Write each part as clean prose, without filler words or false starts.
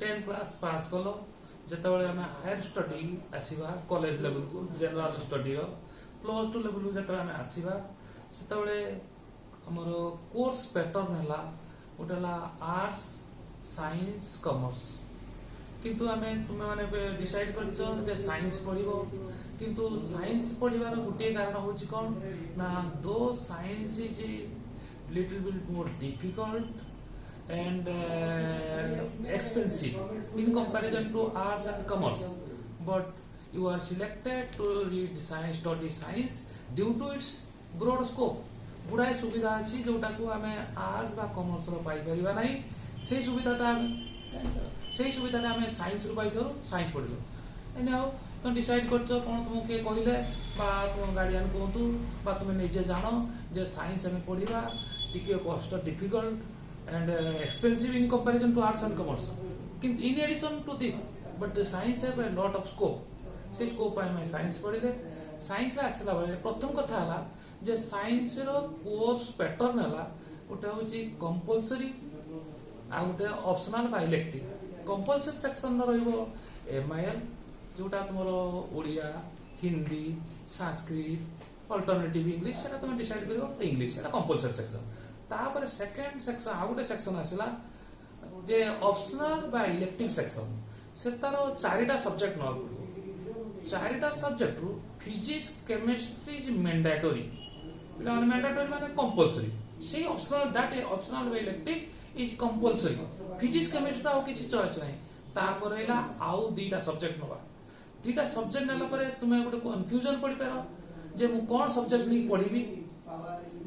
10 class pass कल जितेबाला आम higher study आसवा college level को जनरल स्टडी +2 लेवल को जो आम आसवा से आमर कोर्स पैटर्न है गोटे आर्ट्स साइंस कॉमर्स किंतु आम तुम मैंने डिसाइड कर साइंस पढ़ो किंतु साइंस पढ़ार गोटे कारण हूँ कौन ना दो science is little bit more difficult and expensive in comparison to arts and commerce, but you are selected to read science, study science due to its broad scope. गुड़ाए सुविधा अच्छी जोटा को आम आर्ट्स बा कॉमर्स रो पाई परिबा नाही से सुविधाटा आम साइंस रो पाई science पढ़ो एने हो तुम डिसाइड करछ कोन तुम के कहले बा तुम गार्डियन कहतु बा तुम निजे जानो जे साइंस आम पढ़िबा टिके cost difficult and expensive in comparison to arts and commerce. In addition to this, but the science have a lot of scope. से scope में science पढ़िले science ला आसला बेले प्रथम कथा हला जे science रो कोर्स पैटर्न हला ओटा होची कंपलसरी आ गोटे ऑप्शनल बा इलेक्टिव कंपलसरी सेक्शन रहइबो MIL जोटा तुमरो ओडिया हिंदी संस्कृत अल्टरनेटिव इंग्लिश सेटा तुम डिसाइड करियो इंग्लिश सेटा कंपलसरी सेक्शन तापर सेकेंड सेक्शन आ गोटे सेक्शन आसला जे ऑप्शनल बा इलेक्टिव सेक्शन से तार चारिटा सब्जेक्ट न पड़ो चारिटा सब्जेक्ट रु फिजिक्स केमिस्ट्री इज मैंडेटरी पिला मैंडेटरी माने कंपलसरी से ऑप्शनल दैट ऑप्शनल बा elective is compulsory physics chemistry आ किछि चॉइस नै तापर हैला आउ दीटा सब्जेक्ट नबा दीटा सब्जेक्ट नेला परे तुमे गोटे कंफ्यूजन पड़ी पारो जे मु कोन सब्जेक्ट नै पढिबी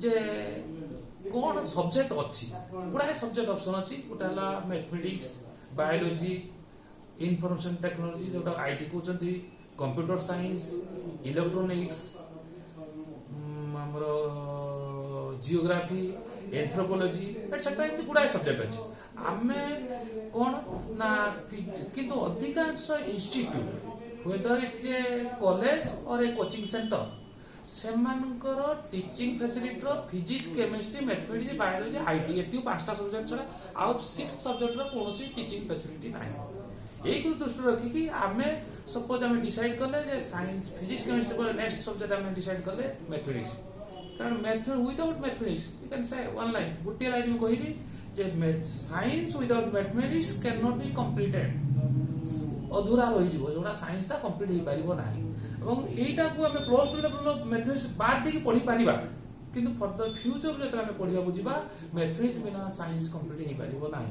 जे कौन सब्जेक्ट अच्छी गुड़ाए सब्जेक्ट ऑप्शन अच्छी गोटे मैथमेटिक्स बायोलॉजी इनफॉरमेशन टेक्नोलॉजी जोटा आईटी कहते computer science electronics geography anthropology etcetera एमती गुड़ाए सब्जेक्ट अच्छी आम कौन ना किंतु अधिकांश institute whether it is a college or a coaching centre सेमानकर टीचिंग फैसिलिटी रो physics chemistry mathematics biology IT एति पांचटा सब्जेक्ट छड़ा आउ 6 सब्जेक्ट रो कोनोसी टीचिंग फैसिलिटी नाही एई को दृष्टि रखी कि आमे सपोज आमे डिसाइड करले जे साइंस फिजिक्स केमिस्ट्री पर नेक्स्ट सब्जेक्ट आमे डिसाइड करले मैथमेटिक्स कारण mathematics without mathematics you can say one line गुटे लाइन में कहिबी जे science without mathematics can not be completed अधूरा रहि जिवो जोडा साइंस ता कंप्लीट हे परिबो नाही এবং এইটা কো আমি +2 লেভেল ম্যাথমেটিক্স বাদ দেখি পড়ি পারিবা কিন্তু ফর্দর ফিউচর যেটা আমি পড়িবা বুঝিবা ম্যাথমেটিক্স বিনা সায়েন্স কমপ্লিট হেই পারিবো নাই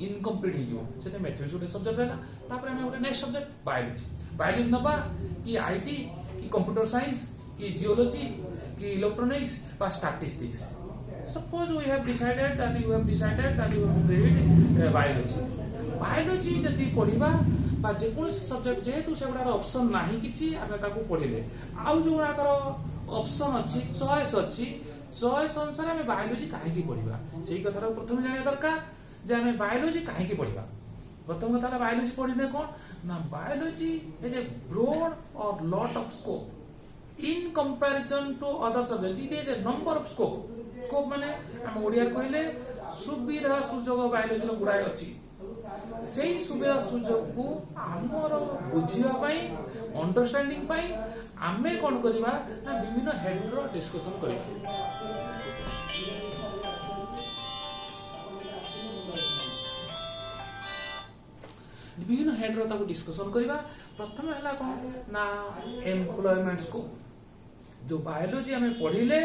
ইনকমপ্লিট হেইଯିବ সেটা ম্যাথমেটিক্স ଗୋଟେ সবজেক্ট ହେଲା তারপরে আমি ଗୋଟେ নেক্সট সবজেক্ট বায়োলজি নবা কি আইটি কি কম্পিউটার সায়েন্স কি জিওলজি কি ইলেকট্রনিক্স বা statistics suppose we have decided that you have read biology যদি পড়িবা बा जेकोसी सब्जेक्ट जेहेतु से गुड़ा ऑप्शन नाही किछि आमे ताको पढिले आउ जो गुड़ा ऑप्शन अछि चॉइस अनुसार आमे बायोलॉजी काहे की पढिबा सेही कथार प्रथम जानिया दरकार जे आमे बायोलॉजी काहे की पढिबा प्रथम कथा बायोलॉजी पढिने कोन ना बायोलॉजी इज ए ब्रॉड और lot of scope in comparison to other subject it is a number of scope माने हम ओडिया कहले सुविधा सुजोग बायोलॉजी रो गुड़ाए अछि से सुविधा सुजोग को आमर बुझिबा अंडरस्टैंडिंग आमे कौन करिबा ना विभिन्न हेड रो डिस्कशन करिबा विभिन्न हेड रो ताको डिस्कशन करिबा प्रथम हला कोन ना एम्प्लॉयमेंट स्कोप जो बायोलॉजी आमे पढिले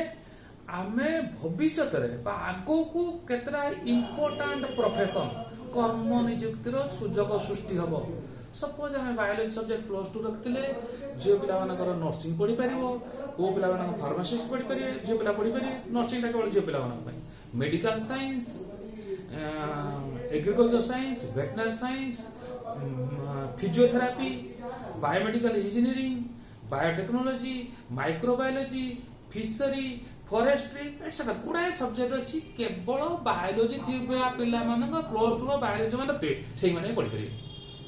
आमे भविष्य रे बा आगो को केतरा इंपोर्टेंट प्रोफेशन कर्म नियुक्तिर सुजोग सृष्टि हम सपोज आम बायोलॉजी सब्जेक्ट +2 रखिले झील पिला नर्सिंग पढ़ी पार पो पिला फार्मासिस्ट पढ़ी पारे झील पिला पढ़ी पारे नर्सिंग केवल झील पिला medical science agriculture science veterinary science physiotherapy biomedical engineering biotechnology microbiology fishery forestry etcetera गुड़ाए सब्जेक्ट अच्छी केवल बायोलॉजी पिला +2 बायोलॉजी मानते से पढ़ी पारे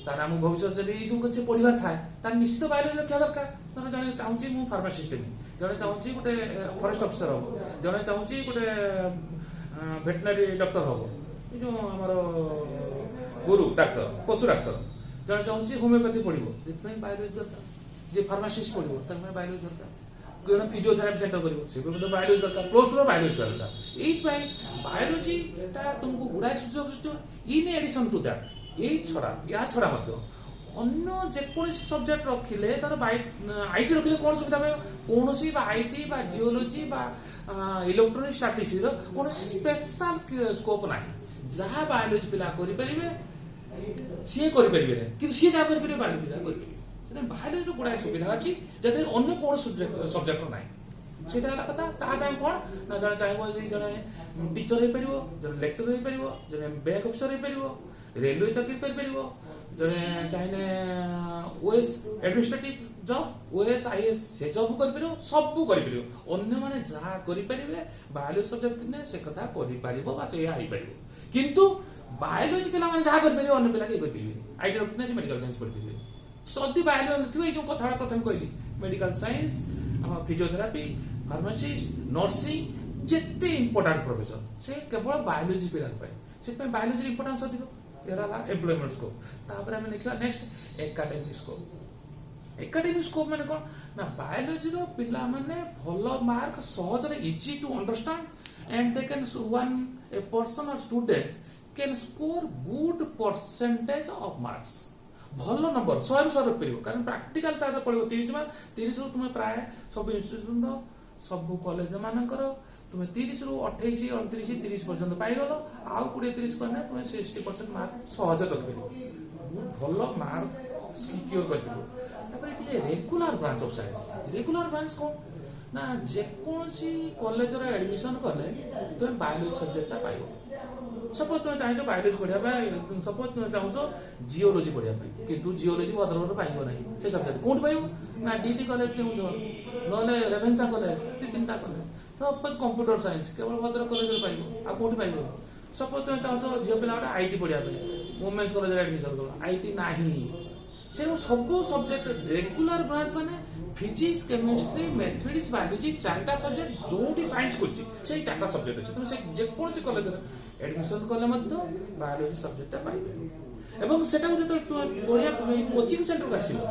तार आम भविष्य जब सब कुछ पढ़ार थाए निश्चित बायोलॉजी रखा दरकार धर जड़े चाहूँगी मु फार्मासिस्ट हेबी जड़े चाहूँगी गोटे फॉरेस्ट ऑफिसर हम जड़े चाहूँगी गोटे वेटनरी डॉक्टर हम जो आमर गुरु डाक्तर पशु डाक्तर जन चाहूँ होमियोपैथी पढ़ो बायोलोजी दरकार जे फार्मासीस्ट पढ़ो बायोलोजी दरकार जन फिजियोथेरापी सेंटर कर बायोलोजी दरकार प्लस टू बायोलोजी दरकार ये बायोलोजी तुमको गुड़ाए सुजोग सृष्टि इन एडिशन टू दैट ये छड़ा या छड़ा अन्य जेकोसी सब्जेक्ट रखिले तार आईटी रखिले कौन सुविधा पाइब कौन आईटी जियोलॉजी इलेक्ट्रोनिक स्टैटिस्टिक्स कौन स्पेशल स्कोप ना जहाँ बायोलॉजी पिला करें सी करें कि सी जहाँ करें बायोलॉजी पिला करें बायोलॉजी गुड़ाए सुविधा अच्छी जैसे अन्य कौन सब्जेक्ट ना सेटा कथा टाइम कौन ना जन चाहिए जड़े टीचर हो पार जन लेक्चर हो पार जन बैंक अफिसर हो पार रेलवे चाकरी कर जड़े चाहिए OS administrative job OS IAS से जॉब कर सब कर अन्य माने जहाँ करें बायोलॉजी सब्जेक्ट ने से कथा कर किंतु बायोलॉजी पिला माने जहाँ कर अन्य पिला कहीं कर आईटी रखते से मेडिकल साइंस पढ़ पारे सदी बायोलॉजी जो कथा प्रथम कहली medical science physiotherapy pharmacist nursing जिते इंपोर्टाट प्रोफेशन से केवल बायोलॉजी पिला से बायोलॉजी इंपोर्टेंस अधिक एम्प्लॉयमेंट स्कोप तापर आम देखा नेक्स्ट एकाडेमिक स्कोप माने कौन ना बायोलॉजी रो पिला माने भलो मार्क सहज easy to understand and they can one a person or student can score good percentage of marks भलो नंबर 100 ରୁ 100 रखियो कारण प्रैक्टिकल तार पड़ो 30 मार्क 30 ରୁ तुम प्राय सब इंस्टीट्यूट सब कॉलेज मानकर तुम 30 ରୁ 28 29 30 पर्यंत पाइगल आउ 20-30 करना तुम 60% मार्क सहज रखियो भलो मार्क सिक्योर कर regular branch of science regular branch कौन ना जेकोसी कॉलेज रो एडमिशन कले तुम बायोलॉजी सब्जेक्ट पाइबो सपोज तुम चाहो बायोलॉजी पढ़ा सपोज तुम चाहो जियोलॉजी पढ़ा किंतु जियोलॉजी भद्रक पाइब ना से सब्जेक्ट कौन पाइब ना डीटी कॉलेज के ना रेभेन्सा कॉलेज 3टा कॉलेज सपोज कंप्यूटर साइंस केवल भद्रक कॉलेज पाइब आ कौन पाइब सपोज तुम चाहो झील पिला आईटी पढ़ा वुमेन्स कॉलेज एडमिशन कर आईटी नाही से सब सब्जेक्ट रेगुलर ब्रांच माने फिजिक्स केमिस्ट्री मैथमेटिक्स बायोलॉजी 4टा सब्जेक्ट जोटी साइंस करछि से 4टा सब्जेक्ट अछि तुम से जे कोन से कॉलेज एडमिशन कले मध्य बायोलॉजी सब्जेक्ट पाइबे एवं सेटा जब पढ़िया कोचिंग सेंटर को आसिबो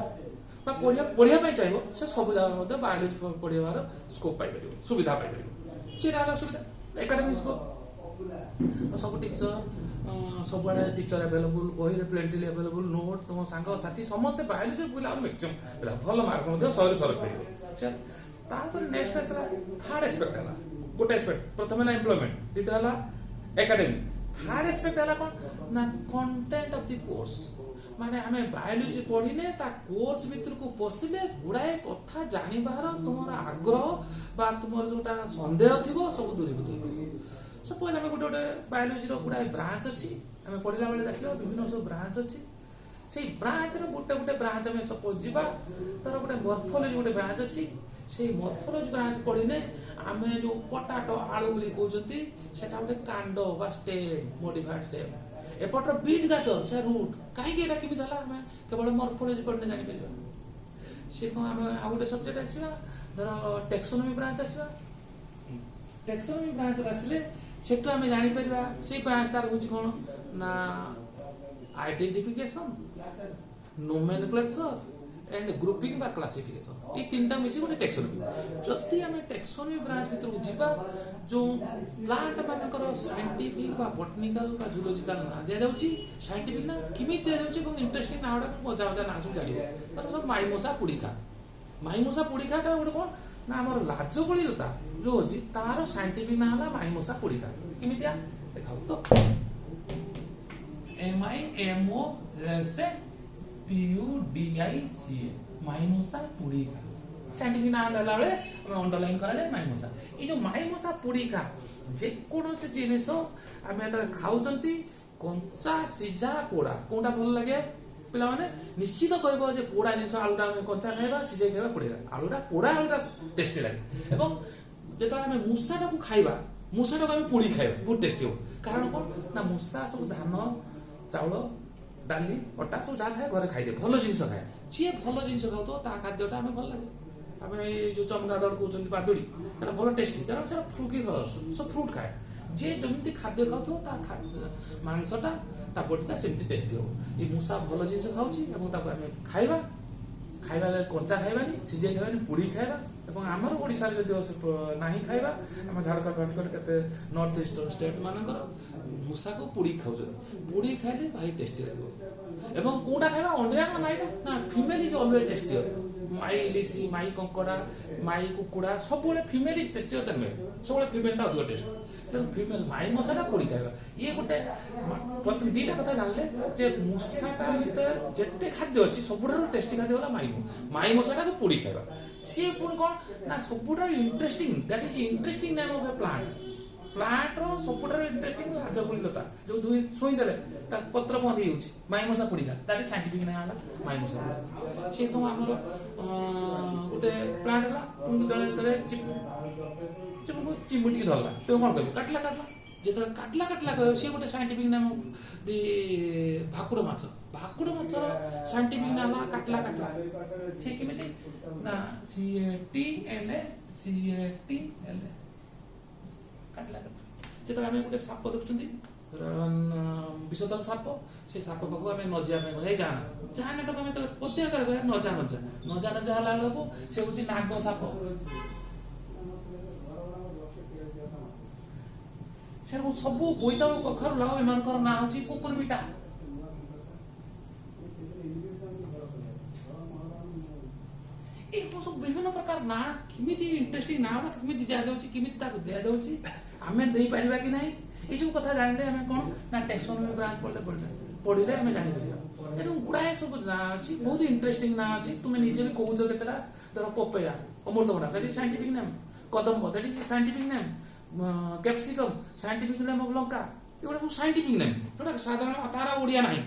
बा पढ़िया पय चाहिबो से सब जगह मध्य बायोलॉजी पढ़ियार स्कोप पाइ परिबो सुविधा पाइ परिबो सेटा अलग सुविधा एकेडमिक स्कोप सब टीचर सब टीचर अवेलेबल बही प्लेंटिली अवेलेबल नोट तुम सांग साथी समस्त बायोलॉजी पिला मैक्सिमम पिला भल मार्क 100 ରୁ 100 रखिबे तापर नेक्स्ट आसला थर्ड एस्पेक्ट हला गोटे एस्पेक्ट प्रथम हला एम्प्लॉयमेंट द्वितीय हला एकेडमिक थर्ड एस्पेक्ट हला कोन ना कंटेंट ऑफ द कोर्स माने हमें बायोलॉजी पढ़िले ता कोर्स भीतर को पसिले गुडाए कथा जानि बाहर तुमर आग्रह बा तुमर जोटा संदेह थिबो सब दूरीभूत हो सपोज आम गोटे बायोलॉजी गुड़ाए ब्रांच अच्छी आम पढ़ला बेले देखा विभिन्न सब ब्रांच अच्छी से ब्रांच गोटे गोटे ब्रांच आम सपोज जीवा तार गोटे मॉर्फोलॉजी गोटे ब्रांच अच्छी से मॉर्फोलॉजी ब्रांच पढ़ने आम जो पोटाटो आलू बोली कहते सेटा गोटे कांड बा स्टेम मॉडिफाइड स्टेम एपटर बीट गाछ से रूट कहीं केमी आम केवल मॉर्फोलॉजी पढ़ने जापर सी कौन आम आउ गोटे सब्जेक्ट आसवा धर टेक्सोनोमी ब्रांच आसवा टेक्सोनोमी ब्रांच आसिले सेटू आम जापर से ब्रांच तार हूँ कौन ना आइडेंटिफिकेशन नोमेनक्लेचर एंड ग्रुपिंग बा क्लासिफिकेशन ये 3टा मिसी गोटे टेक्सोनोमी जदि आम टेक्सोनोमी ब्रांच भीतर को जीवा जो प्लांट मानकर साइंटिफिक बा बॉटनिकल बा जूलॉजिकल ना दिया जाउची साइंटिफिक ना किमि दिया जाउची को इंटरेस्टिंग ना ओडा मजा मजा ना सब जानिबो तर सब माईमोसा पुड़ीखा टा गोटे कोन ना हमर लाजोगोली लता जो होची तार साइंटिफिक ना हला माईमोसा पुड़ीखा किमितिया देखाउ तो MIMOSAPUDICA माईमोसा पुड़ीखा साइंटिफिक ना लेला बेले हम अंडरलाइन करा जाय माईमोसा ये जो माईमोसा पुड़ीखा जे कोनोसे जिनिस आमे त खाउचंती कंचा सिझा पोड़ा कोनटा भल लागे पिला माने निश्चित कहबो जे पोड़ा जिनिस आलुटा हम कंचा खाइबा सिझे खाइबा पुड़ीखा आलुटा पोड़ा आलुटा टेस्टी लागे एवं जेतो आमे मुसाटा को खाइबा मुसाटा को आमे पुड़ी खाइबा बहुत टेस्टी हो कारण कोन ना मुसा सब धान चाउल डाली अटा सब जा थाए घरे खाइदे भल जिनिस खाए जे भल जिनिस खाउ ता खाद्यटा आमे भल लागे आमे जो चमगादड़ कहउचंती पादुड़ी एटा भल टेस्टी कारण से फ्रूटी सब फ्रूट खाए जे जमिति खाद्य खाउ ता खाद्य मांसटा ତା ବଡିଟା ସେମିତି ଟେଷ୍ଟି ହେବ। ଏ ମୂଷା ଭଲ ଜିନିଷ ଖାଉଛି ଏବଂ ତାକୁ ଆମେ ଖାଇବା କଞ୍ଚା ଖାଇବାନି, ସିଝେଇ ଖାଇବାନି, ପୋଡ଼ି ଖାଇବା। ଏବଂ ଆମର ଓଡ଼ିଶାରେ ଯଦି ନାହିଁ ଖାଇବା, ଆମ ଝାଡ଼ଖଣ୍ଡ ଫାଡ଼ଖଣ୍ଡ କେତେ ନର୍ଥ ଇଷ୍ଟର୍ନ ଷ୍ଟେଟ୍ ମାନଙ୍କର ମୂଷାକୁ ପୋଡ଼ିକି ଖାଉଛନ୍ତି। ପୋଡ଼ିକି ଖାଇଲେ ଭାରି ଟେଷ୍ଟି ଲାଗିବ। ଏବଂ କୋଉଟା ଖାଇବା, ଅଣ୍ଡିରା ନା ମାଇଟା? ନା ଫିମେଲ ଇଜ ଅଲୱେଜ ଟେଷ୍ଟି। ମାଇ ଇଲିସି, ମାଇ କଙ୍କଡା, ମାଇ କୁକୁଡ଼ା ସବୁବେଳେ female is tasty then mail. ସବୁବେଳେ ଫିମେଲଟା ଅଧିକ ଟେଷ୍ଟ। ତେଣୁ ଫିମେଲ ମାଇ ମଶାଟା ପୋଡ଼ି ଖାଇବା। ଇଏ ଗୋଟେ ପ୍ରଥମେ ଦିଟା କଥା ଜାଣିଲେ ଯେ ମୂଷାଟା ଭିତରେ ଯେତେ ଖାଦ୍ୟ ଅଛି ସବୁଠାରୁ ଟେଷ୍ଟି ଖାଦ୍ୟ ହେଲା ମାଇ ମଶାଟାକୁ ପୋଡ଼ି ଖାଇବା। ସିଏ ପୁଣି କ'ଣ ନା ସବୁଠାରୁ interesting, that is interesting name of a ପ୍ଲାଣ୍ଟର ସବୁଠାରୁ ଇଣ୍ଟରେଷ୍ଟିଂ ରାଜକୁଳି ଲତା, ଯୋଉ ଦୁଇ ଛୁଇଁଦେଲେ ତା ପତ୍ର ବନ୍ଦ ହେଇଯାଉଛି, ମାଇ ମଶା ପୋଡ଼ିଲା। ତାର ସାଇଣ୍ଟିଫିକ ନାଁ ହେଲା ମାଇ ମଶା। ସେ କ'ଣ ଆମର ଗୋଟେ ପ୍ଲାଣ୍ଟ ହେଲା, ଜଣେ ଚିମୁଟିକି ଧରଲା, ତ କ'ଣ କହିବ? କାଟିଲା। ଯେତେବେଳେ କାଟିଲା କହିବ, ସିଏ ଗୋଟେ ସାଇଣ୍ଟିଫିକ ନାମ ଭାକୁର ମାଛ। ଭାକୁର ମାଛର ସାଇଣ୍ଟିଫିକ ନାମ କାଟିଲା। ସେ କେମିତି ନା CATLA କାଟିଲା। ଯେତେବେଳେ ଆମେ ଗୋଟେ ସାପ ଦେଖୁଛନ୍ତି ବିଷଧର ସାପ, ସେ ସାପ ପାଖକୁ ଆମେ ନ ଯିବା ପାଇଁ କହିବା ଯାହାନାଟାକୁ ଆମେ ପଦ୍ୟ କରିବା ନଜା ହେଲା ବେଳକୁ ସେ ହଉଛି ନାଗ ସାପ। ସେରকম ସବୁ ବୋଇତାଳୁ କଖାରୁ ଲାଉ ଏମାନଙ୍କର ନାଁ ହଉଛି କୁକୁରବିଟା। ସବୁ ବିଭିନ୍ନ ପ୍ରକାର ନାଁ, କେମିତି ଇଣ୍ଟରେଷ୍ଟିଂ ନାଁ ଗୁଡା କେମିତି ଦିଆଯାଉଛି, କେମିତି ତାକୁ ଦିଆଯାଉଛି, ଆମେ ଦେଇପାରିବା କି ନାହିଁ, ଏସବୁ କଥା ଜାଣିଲେ ଆମେ କ'ଣ ନା ଟେକ୍ସୋନୋମି ବ୍ରାଞ୍ଚ ପଢିଲେ ଆମେ ଜାଣିପାରିବା। ତେଣୁ ଗୁଡାଏ ସବୁ ନାଁ ଅଛି, ବହୁତ ଇଣ୍ଟରେଷ୍ଟିଂ ନାଁ ଅଛି। ତୁମେ ନିଜେ ବି କହୁଛ କେତେଟା, ଧର ପପେୟା, ଅମୃତଭଣ୍ଡା, ଦ୍ୟାଟ୍ ଇଜ ସାଇଣ୍ଟିଫିକ ନେମ୍। କଦମ୍ବ, that is scientific name. Capsicum, scientific name of ଲଙ୍କା। ଏଗୁଡ଼ା ସବୁ ସାଇଣ୍ଟିଫିକ ନେମ୍, ଯୋଉଟା ସାଧାରଣ ତାର ଓଡ଼ିଆ ନାହିଁ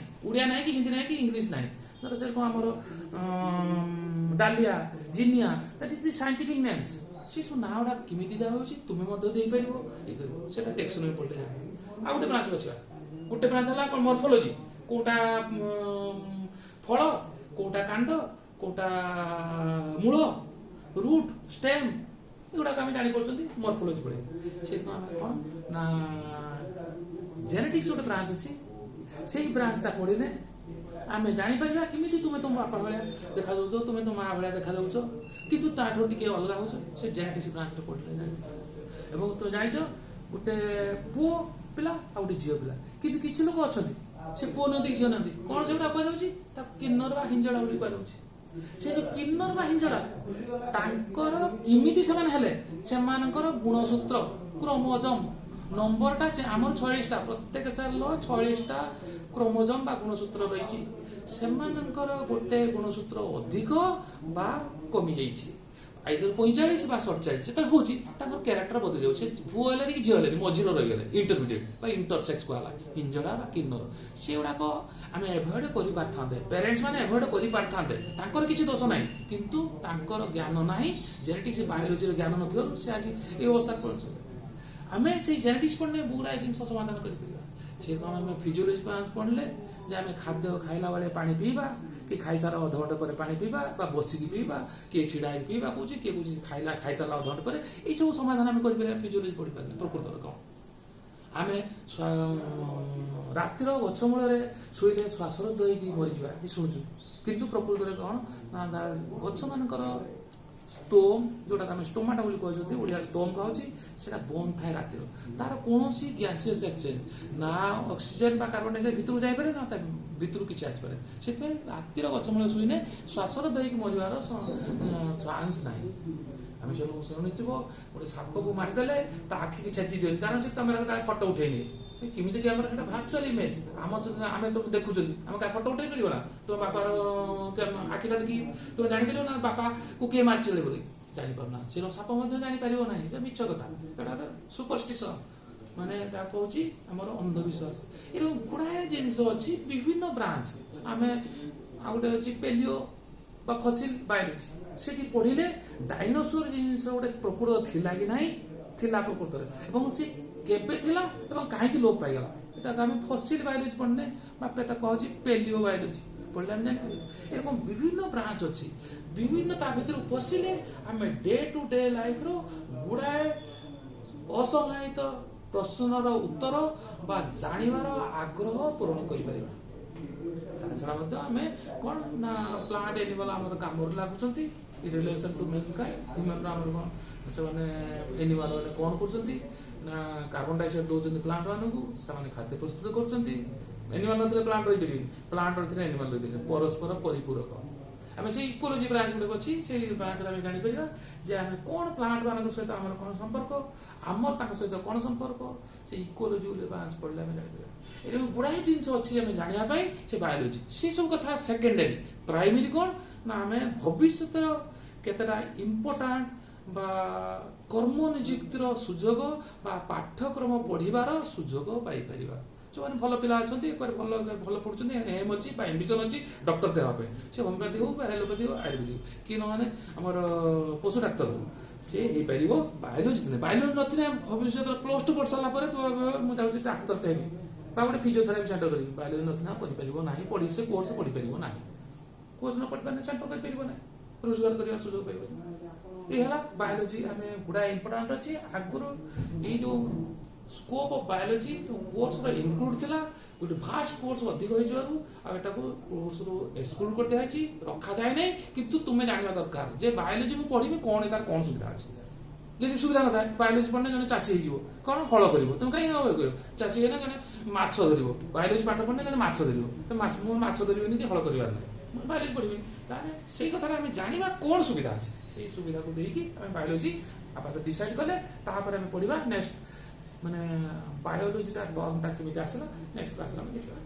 କି ହିନ୍ଦୀ ନାହିଁ କି ଇଂଲିଶ ନାହିଁ। ଧର ସେ କ'ଣ ଆମର dahlia, zinnia, that is the scientific names. ସେ ସବୁ ନାଁ ଗୁଡ଼ା କେମିତି ଦିଆହେଉଛି ତୁମେ ମଧ୍ୟ ଦେଇପାରିବ, ସେଟା ଟେକ୍ସୋନୋମି ପଢିଲେ ଜାଣିବ। ଆଉ ଗୋଟେ ବ୍ରାଞ୍ଚ ବସିବା, ଗୋଟେ ବ୍ରାଞ୍ଚ ହେଲା କ'ଣ ମର୍ଫୋଲୋଜି। କୋଉଟା ଫଳ, କୋଉଟା କାଣ୍ଡ, କୋଉଟା ମୂଳ, ରୁଟ୍, ଷ୍ଟେମ୍, ଏଗୁଡ଼ାକ ଆମେ ଜାଣିପାରୁଛନ୍ତି ମର୍ଫୋଲୋଜି ପଢିବା। ସେଇଥିପାଇଁ ଆମେ କ'ଣ ନା ଜେନେଟିକ୍ସ ଗୋଟେ ବ୍ରାଞ୍ଚ ଅଛି, ସେଇ ବ୍ରାଞ୍ଚଟା ପଢିଲେ ଆମେ ଜାଣିପାରିବା କେମିତି ତୁମେ ତୁମ ବାପା ଭଳିଆ ଦେଖାଯାଉଛ, ତୁମେ ତୁମ ମା ଭଳିଆ ଦେଖାଯାଉଛ, କିନ୍ତୁ ତାଠୁ ଟିକେ ଅଲଗା ହଉଛ। ସେ ଜେନେଟିକ୍ସ ବ୍ରାଞ୍ଚରେ ପଢିଲେ ଜାଣିପାରିବ। ଏବଂ ତୁମେ ଜାଣିଛ ଗୋଟେ ପୁଅ ପିଲା ଆଉ ଗୋଟେ ଝିଅ ପିଲା, କିନ୍ତୁ କିଛି ଲୋକ ଅଛନ୍ତି ସେ ପୁଅ ନୁହନ୍ତି ଝିଅ ନାହାନ୍ତି, କ'ଣ ସେଗୁଡ଼ା କୁହାଯାଉଛି? ତାକୁ କିନ୍ନର ବା ହିଞ୍ଜଡ଼ା ବୋଲି କୁହାଯାଉଛି। ସେ ଯୋଉ କିନ୍ନର ବା ହିଞ୍ଜଡ଼ା, ତାଙ୍କର କେମିତି ସେମାନେ ହେଲେ, ସେମାନଙ୍କର ଗୁଣସୂତ୍ର କ୍ରୋମୋଜୋମ ନମ୍ବରଟା ଆମର 46ଟା, ପ୍ରତ୍ୟେକ ସେଲର 46ଟା କ୍ରୋମୋଜୋମ ବା ଗୁଣସୂତ୍ର ରହିଛି। ସେମାନଙ୍କର ଗୋଟେ ଗୁଣସୂତ୍ର ଅଧିକ ବା କମି ଯାଇଛି, ଆଇଦର 45 ବା 47। ଯେତେବେଳେ ହଉଛି ତାଙ୍କର କ୍ୟାରେକ୍ଟର ବଦଳି ଯାଉଛି, ସେ ପୁଅ ହେଲେନି କି ଝିଅ ହେଲେନି, ମଝିରେ ରହିଗଲେ, ଇଣ୍ଟରମିଡିଏଟ୍ ବା ଇଣ୍ଟରସେକ୍ସ କୁହାଗଲା, ହିଞ୍ଜଡ଼ା ବା କିନ୍ନର। ସେଗୁଡାକ ଆମେ ଏଭଏଡ୍ କରିପାରିଥାନ୍ତେ, ପ୍ୟାରେଣ୍ଟସ୍ ମାନେ ଏଭଏଡ୍ କରିପାରିଥାନ୍ତେ। ତାଙ୍କର କିଛି ଦୋଷ ନାହିଁ, କିନ୍ତୁ ତାଙ୍କର ଜ୍ଞାନ ନାହିଁ, ଜେନେଟିକ୍ସ ବାୟୋଲୋଜିର ଜ୍ଞାନ ନଥିବାରୁ ସେ ଆଜି ଏ ଅବସ୍ଥାରେ ପହଞ୍ଚୁଛନ୍ତି। ଆମେ ସେଇ ଜେନେଟିକ୍ସ ପଢିଲେ ଗୁଡ଼ାଏ ଜିନିଷ ସମାଧାନ କରିପାରିବା। ସେ କ'ଣ ଆମେ ଫିଜିଓଲୋଜି ପଢିଲେ ଯେ ଆମେ ଖାଦ୍ୟ ଖାଇଲା ବେଳେ ପାଣି ପିଇବା, କି ଖାଇସାରା ଅଧଘଣ୍ଟେ ପରେ ପାଣି ପିଇବା ବା ବସିକି ପିଇବା, କିଏ ଛିଡ଼ା ହେଇକି ପିଇବା କହୁଛି, କିଏ କହୁଛି ଖାଇସାରିଲା ଅଧଘଣ୍ଟେ ପରେ। ଏଇସବୁ ସମାଧାନ ଆମେ କରିପାରିବା ଫିଜିଓଲୋଜି ପଢିପାରିଲେ। ପ୍ରକୃତରେ କ'ଣ ଆମେ ରାତିର ଗଛ ମୂଳରେ ଶୋଇଲେ ଶ୍ୱାସରୁଦ୍ଧ ହେଇକି ମରିଯିବା ଶୁଣୁଛୁ, କିନ୍ତୁ ପ୍ରକୃତରେ କ'ଣ ନା ଗଛ ମାନଙ୍କର ଷ୍ଟୋମ୍, ଯୋଉଟାକୁ ଆମେ ଷ୍ଟୋମାଟା ବୋଲି କହୁଛନ୍ତି, ଓଡ଼ିଆ ଷ୍ଟୋମ୍ କହୁଛି, ସେଟା ବନ୍ଦ ଥାଏ ରାତିର। ତାର କୌଣସି ଗ୍ୟାସିୟସ୍ ଏକ୍ସଚେଞ୍ଜ ନା ଅକ୍ସିଜେନ୍ ବା କାର୍ବନ ଡାଇଅକ୍ସାଇଡ୍ ଭିତରକୁ ଯାଇପାରେ ନା ତା ଭିତରୁ କିଛି ଆସିପାରେ। ସେଥିପାଇଁ ରାତିର ଗଛ ମୂଳେ ଶୋଇଲେ ଶ୍ୱାସରୁଦ୍ଧ ହେଇକି ମରିବାର ଚାନ୍ସ ନାହିଁ। ଆମେ ଶୁଣିଥିବ ଗୋଟେ ସାପକୁ ମାରିଦେଲେ ତା ଆଖିକି ଛେଚି ଦିଅନ୍ତି, କାରଣ ସେ କ୍ୟାମେରାରେ କାଳେ ଫଟୋ ଉଠେଇନି। କେମିତି କ୍ୟାମେରା, ସେଟା ଭାର୍ଚୁଆଲ ଇମେଜ। ଆମେ ତ ଦେଖୁଛନ୍ତି, ଆମେ କାହା ଫଟୋ ଉଠେଇ ପାରିବ ନା? ତୋ ବାପାର ଆଖିଟା ଦେଖିକି ତୁମେ ଜାଣିପାରିବ ନା ବାପାକୁ କିଏ ମାରିଥିଲେ ବୋଲି? ଜାଣିପାରୁନା। ସେ ସାପ ମଧ୍ୟ ଜାଣିପାରିବ ନାହିଁ, ସେ ମିଛ କଥା, ଏଟା ଗୋଟେ ସୁପରଷ୍ଟିସନ, ମାନେ ଏଟା କହୁଛି ଆମର ଅନ୍ଧବିଶ୍ୱାସ। ଏରকম ଗୁଡ଼ାଏ ଜିନିଷ ଅଛି, ବିଭିନ୍ନ ବ୍ରାଞ୍ଚ। ଆମେ ଆଉ ଗୋଟେ ଅଛି ପେଲିଓ ବା ଫସିଲ ବାୟୋଲୋଜି। ସେଠି ପଢିଲେ ଡାଇନୋସର ଜିନିଷ ଗୋଟେ ପ୍ରକୃତ ଥିଲା କି ନାହିଁ, ଥିଲା ପ୍ରକୃତରେ, ଏବଂ ସେ କେବେ ଥିଲା ଏବଂ କାହିଁକି ଲୋପ ପାଇଗଲା, ଏଟାକୁ ଆମେ ଫସିଲ ବାୟୋଲୋଜି ପଢିଲେ ବା ତାକୁ କହୁଛି ପେଲିଓ ବାୟୋଲୋଜି ପଢିଲେ ଆମେ ଜାଣିପାରିବା। ଏরকম ବିଭିନ୍ନ ବ୍ରାଞ୍ଚ ଅଛି, ବିଭିନ୍ନ ତା ଭିତରୁ ପଶିଲେ ଆମେ ଡେ ଟୁ ଡେ ଲାଇଫର ଗୁଡ଼ାଏ ଅସଂଜ୍ଞାତ ପ୍ରଶ୍ନର ଉତ୍ତର ବା ଜାଣିବାର ଆଗ୍ରହ ପୂରଣ କରିପାରିବା। ତା ଛଡ଼ା ମଧ୍ୟ ଆମେ କ'ଣ ନା ପ୍ଲାଣ୍ଟ ଏନିମଲ୍ ଆମର କାମରେ ଲାଗୁଛନ୍ତି in relation to mankind। Human ଆମର କ'ଣ ସେମାନେ ଏନିମାଲ୍ ମାନେ କ'ଣ କରୁଛନ୍ତି ନା କାର୍ବନ ଡାଇଅକ୍ସାଇଡ୍ ଦେଉଛନ୍ତି ପ୍ଲାଣ୍ଟ ମାନଙ୍କୁ, ସେମାନେ ଖାଦ୍ୟ ପ୍ରସ୍ତୁତ କରୁଛନ୍ତି। ଏନିମାଲ୍ ନଥିଲେ ପ୍ଲାଣ୍ଟ ରହିପାରିବେନି, ପ୍ଲାଣ୍ଟ ରହିଥିଲେ ଏନିମାଲ୍ ରହିପାରିବେ, ପରସ୍ପର ପରିପୂରକ। ଆମେ ସେଇ ଇକୋଲୋଜି ବ୍ରାଞ୍ଚ ଗୁଡ଼ିକ ଅଛି, ସେଇ ବ୍ରାଞ୍ଚରେ ଆମେ ଜାଣିପାରିବା ଯେ ଆମେ କ'ଣ ପ୍ଲାଣ୍ଟ ମାନଙ୍କ ସହିତ ଆମର କ'ଣ ସମ୍ପର୍କ, ଆମର ତାଙ୍କ ସହିତ କ'ଣ ସମ୍ପର୍କ, ସେ ଇକୋଲୋଜି ବ୍ରାଞ୍ଚ ପଢ଼ିଲେ ଆମେ ଜାଣିପାରିବା। ଏଠି ଗୁଡ଼ାଏ ଜିନିଷ ଅଛି ଆମେ ଜାଣିବା ପାଇଁ ସେ ବାୟୋଲୋଜି। ସେ ସବୁ କଥା ସେକେଣ୍ଡାରୀ। ପ୍ରାଇମେରୀ କ'ଣ ନା ଆମେ ଭବିଷ୍ୟତର କେତେଟା ଇମ୍ପୋର୍ଟାଣ୍ଟ ବା କର୍ମ ନିଯୁକ୍ତିର ସୁଯୋଗ ବା ପାଠ୍ୟକ୍ରମ ପଢ଼ିବାର ସୁଯୋଗ ପାଇପାରିବା। ଯେଉଁମାନେ ଭଲ ପିଲା ଅଛନ୍ତି, ଭଲ ପଢୁଛନ୍ତି, ଏମ୍ ଅଛି ବା ଆମ୍ବିସନ୍ ଅଛି ଡକ୍ଟର ଦେବା ପାଇଁ, ସେ ହୋମିଓପାଥି ହଉ ବା ଏଲୋପାଥି ହଉ ଆୟୁର୍ବେଦିକ କି ନହେଲେ ଆମର ପଶୁ ଡାକ୍ତର ହଉ, ସେ ହେଇପାରିବ ବାୟୋଲୋଜି ଥିଲେ। ବାୟୋଲୋଜି ନଥିଲେ ଭବିଷ୍ୟତରେ +2 ପଢ଼ି ସାରିଲା ପରେ ମୁଁ ଯାଉଛି ଡାକ୍ତରଟେ ହେବି ବା ଗୋଟେ ଫିଜିଓଥେରାପି ସେଣ୍ଟର କରିବି, ବାୟୋଲୋଜି ନଥିଲେ କରିପାରିବ ନାହିଁ, ସେ କୋର୍ସ ପଢ଼ିପାରିବ ନାହିଁ। କୋର୍ସ ନ ପଢ଼ିପାରିଲେ ସେଣ୍ଟର କରିପାରିବ ନାହିଁ, ରୋଜଗାର କରିବାର ସୁଯୋଗ ପାଇବନି। ଏ ହେଲା ବାୟୋଲୋଜି। ଆମେ ଗୁଡ଼ାଏ ଇମ୍ପୋର୍ଟାଣ୍ଟ ଅଛି। ଆଗରୁ ଏଇ ଯେଉଁ ସ୍କୋପ ଅଫ୍ ବାୟୋଲୋଜି କୋର୍ସର ଇନକ୍ଲୁଡ୍ ଥିଲା, ଗୋଟେ ଭାଷ୍ଟ କୋର୍ସ ଅଧିକ ହେଇଯିବାରୁ ଆଉ ଏଟାକୁ କୋର୍ସରୁ ଏକ୍ସକ୍ଲୁଡ୍ କରିଦିଆଯାଇଛି, ରଖାଯାଏ ନାହିଁ। କିନ୍ତୁ ତୁମେ ଜାଣିବା ଦରକାର ଯେ ବାୟୋଲୋଜି ମୁଁ ପଢ଼ିବି କ'ଣ, ତାର କ'ଣ ସୁବିଧା ଅଛି। ଯଦି ସୁବିଧା ନଥାଏ, ବାୟୋଲୋଜି ପଢ଼ିଲେ ଜଣେ ଚାଷୀ ହେଇଯିବ, କ'ଣ ହଳ କରିବ, ତୁମେ କାହିଁକି ହଳ କରିବ? ଚାଷୀ ହେଇନା ଜଣେ ମାଛ ଧରିବ, ବାୟୋଲୋଜି ପାଠ ପଢ଼ିଲେ ଜଣେ ମାଛ ଧରିବ, ମୁଁ ମାଛ ଧରିବିନି କି ହଳ କରିବାର ନାହିଁ, ମୁଁ ବାୟୋଲୋଜି ପଢ଼ିବିନି। ତାହେଲେ ସେଇ କଥାରେ ଆମେ ଜାଣିବା କ'ଣ ସୁବିଧା ଅଛି, ସେଇ ସୁବିଧାକୁ ଦେଇକି ଆମେ ବାୟୋଲୋଜି ଆପାତତଃ ଡିସାଇଡ୍ କଲେ, ତାପରେ ଆମେ ପଢ଼ିବା ନେକ୍ସଟ ମାନେ ବାୟୋଲୋଜିଟା ଟର୍ମଟା କେମିତି ଆସିଲା ନେକ୍ସଟ କ୍ଲାସରେ ଆମେ ଦେଖିବା।